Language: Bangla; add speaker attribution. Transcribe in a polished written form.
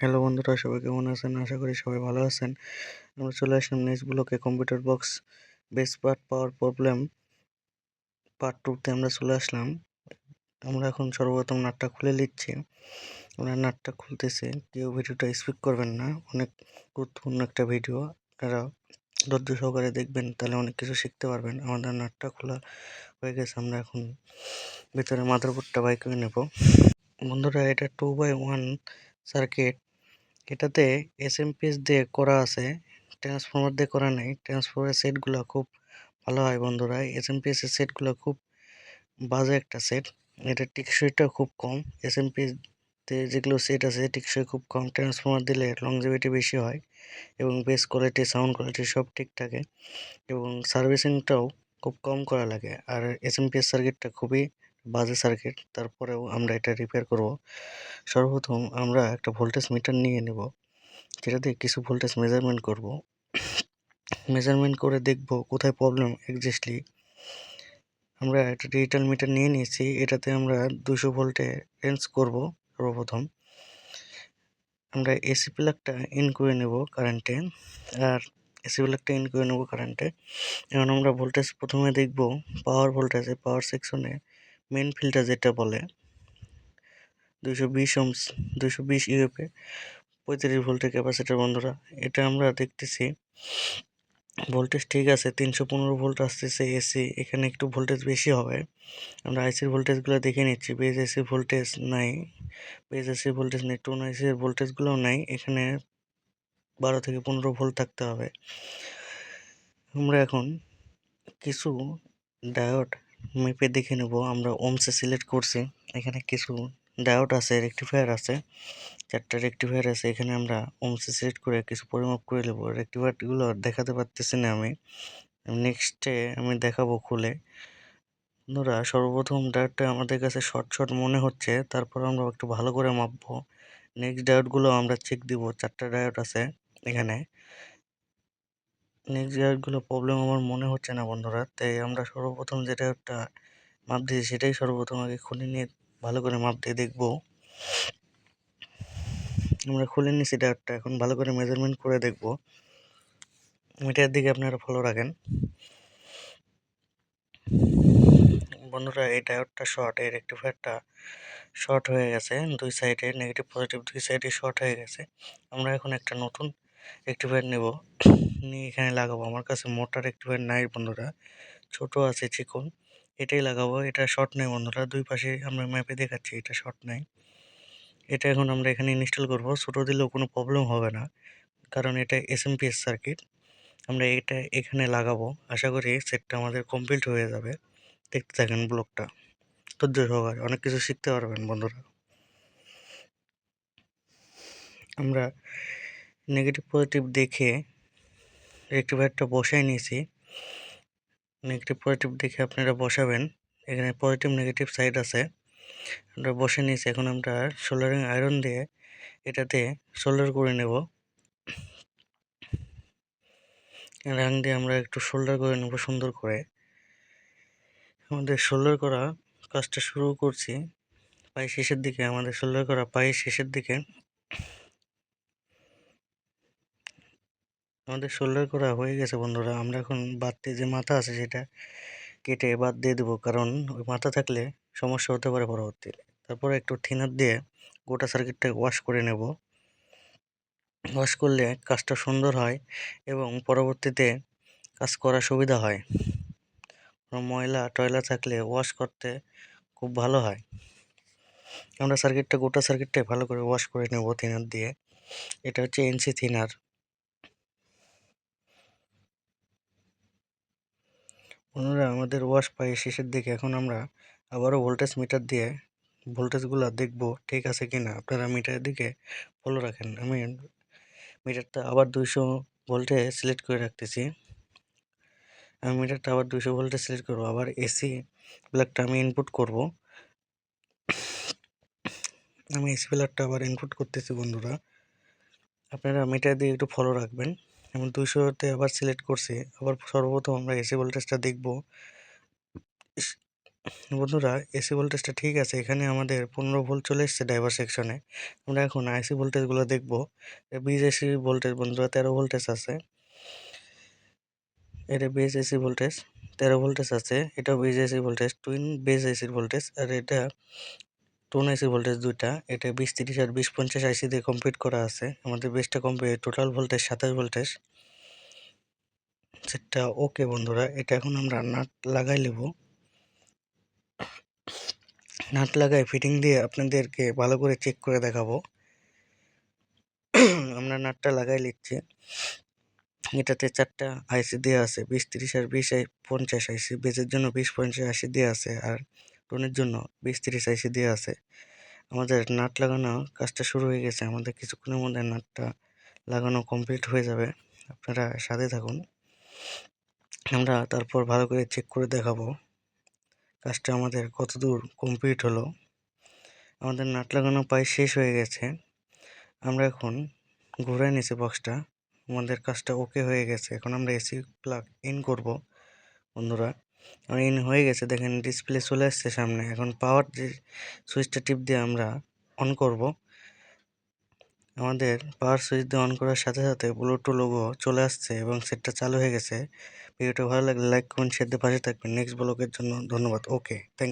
Speaker 1: হ্যালো বন্ধুরা, সবাই কেমন আছেন? আশা করি সবাই ভালো আছেন। আমরা চলে আসলাম নেক্সট ব্লকে কম্পিউটার বক্স বেস পার্ট পাওয়ার প্রবলেম পার্ট 2 তে আমরা চলে আসলাম। আমরা এখন সর্বপ্রথম নাটটা খুলে নিচ্ছি। আমরা নাটটা খুলতেছি, কেউ ভিডিওটা স্কিপ করবেন না, অনেক গুরুত্বপূর্ণ একটা ভিডিও। আপনারা ধৈর্য সহকারে দেখবেন, তাহলে অনেক কিছু শিখতে পারবেন। আমাদের নাটটা খোলা হয়ে গেছে, আমরা এখন ভিতরে মাদারবোর্ডটা বাই করে নেব। বন্ধুরা, এটা 2x1 সার্কিট। এটাতে এসএমপিএস দিয়ে করা আছে, ট্রান্সফরমার দিয়ে করা নেই। ট্রান্সফরমারের সেটগুলো খুব ভালো হয় বন্ধুরা, এসএমপিএস এর সেটগুলো খুব বাজে একটা সেট। এটা টিকসইটা খুব কম। এসএমপিএস তে যেগুলো সেট আছে টিকসই খুব কম। ট্রান্সফরমার দিলে লংজিভিটি বেশি হয় এবং বেস কোয়ালিটি, সাউন্ড কোয়ালিটি সব ঠিক থাকে এবং সার্ভিসিংটাও খুব কম করা লাগে। আর এসএমপিএস সার্কিটটা খুবই বাজে সার্কিট, তারপরেও আমরা এটা রিপেয়ার করব। সর্বপ্রথম আমরা একটা ভোল্টেজ মিটার নিয়ে নেব, যেটা দিয়ে কিছু ভোল্টেজ মেজারমেন্ট করব। মেজারমেন্ট করে দেখব কোথায় প্রবলেম এক্স্যাক্টলি। আমরা একটা ডিজিটাল মিটার নিয়ে নিয়েছি, এটাতে আমরা 200 ভোল্টে রেঞ্জ করব। সর্বপ্রথম আমরা এসি প্লাগটা ইন করে নেব কারেন্টে, আর এসি প্লাগটা ইন করে নেব কারেন্টে। এখন আমরা ভোল্টেজ প্রথমে দেখব পাওয়ার ভোল্টেজে, পাওয়ার সেকশনে মেন ফিল্টার যেটা বলে 220 ohms, 220 ইউএফে 35 ভোল্টের ক্যাপাসিটার। বন্ধুরা, এটা আমরা দেখতেছি ভোল্টেজ ঠিক আছে, 315 ভোল্ট আসতেছে এসি। এখানে একটু ভোল্টেজ বেশি হবে। আমরা আইসির ভোল্টেজগুলো দেখে নিচ্ছি। বেজ এসি ভোল্টেজ নাই, বেজ এসি ভোল্টেজ নেই, টোন আইসির ভোল্টেজগুলোও নাই। এখানে 12 থেকে 15 ভোল্ট থাকতে হবে। আমরা এখন কিছু ডায়োড মেপে দেখে নেব। আমরা ওমসে সিলেক্ট করছি, এখানে কিছু ডায়োড আছে, রেকটিফায়ার আছে, 4টা রেকটিফায়ার আছে। এখানে আমরা ওমসে সিলেক্ট করে কিছু পরিমাপ করে নেব। রেকটিফায়ারগুলো দেখাতে পারতেছি না আমি, নেক্সটে আমি দেখাবো খুলে। বন্ধুরা, সর্বপ্রথম ডায়োডটা আমাদের কাছে শর্ট মনে হচ্ছে, তারপর আমরা একটু ভালো করে মাপবো। নেক্সট ডায়োডগুলো আমরা চেক দিব, 4টা ডায়োড আছে এখানে। নেক্সট ডায়োডগুলো প্রবলেম আমার মনে হচ্ছে না বন্ধুরা, তাই আমরা সর্বপ্রথম যে ডায়োডটা মাপ দিয়েছি সেটাই সর্বপ্রথম আগে খুলে নিয়ে ভালো করে মাপ দিয়ে দেখবো। আমরা খুলে নিয়েছি ডায়োডটা, এখন ভালো করে মেজারমেন্ট করে দেখবো। মিটারের দিকে আপনারা ফলো রাখেন। বন্ধুরা, এই ডায়োডটা শর্ট, এই রেকটিফায়ারটা শর্ট হয়ে গেছে, দুই সাইডে নেগেটিভ পজিটিভ দুই সাইডে শর্ট হয়ে গেছে। আমরা এখন একটা নতুন রেকটিফায়ার নেব, নিয়ে এখানে লাগাবো। আমার কাছে মোটা রেকটিফায়ার নাই বন্ধুরা, ছোট আছে চিকন, এটাই লাগাবো। এটা শর্ট নেই বন্ধুরা, দুই পাশে আমরা ম্যাপে দেখাচ্ছি এটা শর্ট নাই। এটা এখন আমরা এখানে ইনস্টল করব। ছোট দিলেও কোনো প্রবলেম হবে না, কারণ এটা এসএমপিএস সার্কিট। আমরা এটা এখানে লাগাবো, আশা করি সেটটা আমাদের কমপ্লিট হয়ে যাবে। দেখতে থাকেন ব্লগটা ধৈর্য সহকারে, অনেক কিছু শিখতে পারবেন বন্ধুরা। আমরা নেগেটিভ পজিটিভ দেখে রেকটিফায়ারটা বসাই নিয়েছি। নেগেটিভ পজিটিভ দেখে আপনারা বসাবেন, এখানে পজিটিভ নেগেটিভ সাইড আছে, আমরা বসে নিয়েছি। এখন আমরা সোল্ডারিং আয়রন দিয়ে এটাতে সোল্ডার করে নেব। রাং দিয়ে আমরা একটু সোল্ডার করে নেব সুন্দর করে। আমাদের সোল্ডার করা কাজটা শুরু করছি পায়ের শেষের দিকে, আমাদের সোল্ডার করা পায়ের শেষের দিকে। আমাদের সোল্ডার করা হয়ে গেছে বন্ধুরা। আমরা এখন বাড়তি যে মাথা আছে সেটা কেটে বাদ দিয়ে দেবো, কারণ ওই মাথা থাকলে সমস্যা হতে পারে পরবর্তীতে। তারপরে একটু থিনার দিয়ে গোটা সার্কিটটা ওয়াশ করে নেব। ওয়াশ করলে কাজটা সুন্দর হয় এবং পরবর্তীতে কাজ করার সুবিধা হয়। ময়লা টয়লা থাকলে ওয়াশ করতে খুব ভালো হয়। আমরা গোটা সার্কিটটাই ভালো করে ওয়াশ করে নেব থিনার দিয়ে। এটা হচ্ছে এনসি থিনার। বন্ধুরা, আমাদের ওয়াশ প্রায় শেষের দিকে। এখন আমরা আবারও ভোল্টেজ মিটার দিয়ে ভোল্টেজগুলো দেখব ঠিক আছে কিনা। আপনারা মিটারের দিকে ফলো রাখেন। আমি মিটারটা আবার 200 ভোল্টে সিলেক্ট করে রাখতেছি। আমি মিটারটা আবার 200 ভোল্টে সিলেক্ট করবো। আবার এসি প্লাগটা আমি ইনপুট করব। আমি এসি প্লাগটা আবার ইনপুট করতেছি বন্ধুরা, আপনারা মিটার দিয়ে একটু ফলো রাখবেন। আমি 200তে আবার সিলেক্ট করছি। আবার সর্বপ্রথম আমরা এসি ভোল্টেজটা দেখব। বন্ধুরা এসি ভোল্টেজটা ঠিক আছে, এখানে আমাদের 15 ভোল্ট চলে এসেছে ড্রাইভার সেকশনে। আমরা এখন আইসি ভোল্টেজগুলো দেখবো। বেজ এসি ভোল্টেজ বন্ধুরা 13 ভোল্টেজ আছে, এটা বেজ এসি ভোল্টেজ 13 ভোল্টেজ আছে, এটা বেজ এসি ভোল্টেজ টুইন বেজ এসির ভোল্টেজ, আর এটা টোন এসি ভোল্টেজ দুইটা, এটা 20-30 আর 20-50 আইসি দিয়ে কমপ্লিট করা আছে। আমাদের বেসটা কমপ্লিট, টোটাল ভোল্টেজ 27 ভোল্টেজ, সেটা ওকে বন্ধুরা। এটা এখন আমরা নাট লাগাই নেব। নাট লাগাই ফিটিং দিয়ে আপনাদেরকে ভালো করে চেক করে দেখাবো। আমরা নাটটা লাগাই নিচ্ছি। এটাতে 4টা আইসি দেওয়া আছে, 20-30 আর 20-50 আইসি। বেজের জন্য 20-50 আইসি দেওয়া আছে, আর টোনের জন্য 20-30 আইসি দেওয়া আছে। আমাদের নাট লাগানো কাজটা শুরু হয়ে গেছে, আমাদের কিছুক্ষণের মধ্যে নাটটা লাগানো কমপ্লিট হয়ে যাবে। আপনারা সাথে থাকুন, আমরা তারপর ভালো করে চেক করে দেখাবো কাজটা আমাদের কতদূর কমপ্লিট হলো। আমাদের নাট লাগানো প্রায় শেষ হয়ে গেছে। আমরা এখন ঘুরাই নিয়েছি বক্সটা, আমাদের কাজটা ওকে হয়ে গেছে। এখন আমরা এসি প্লাগ ইন করব বন্ধুরা। ইন হয়ে গেছে, দেখেন ডিসপ্লে চলে আসছে সামনে। এখন পাওয়ার যে সুইচটা টিপ দিয়ে আমরা অন করব। আমাদের পাওয়ার সুইচ দিয়ে অন করার সাথে সাথে ব্লুটুথ লোগো চলে আসছে এবং সেটটা চালু হয়ে গেছে। ভিডিওটা ভালো লাগলে লাইক কমেন্ট শেয়ার দিয়ে পাশে থাকবেন। নেক্সট ব্লগের জন্য ধন্যবাদ। ওকে, থ্যাংক ইউ।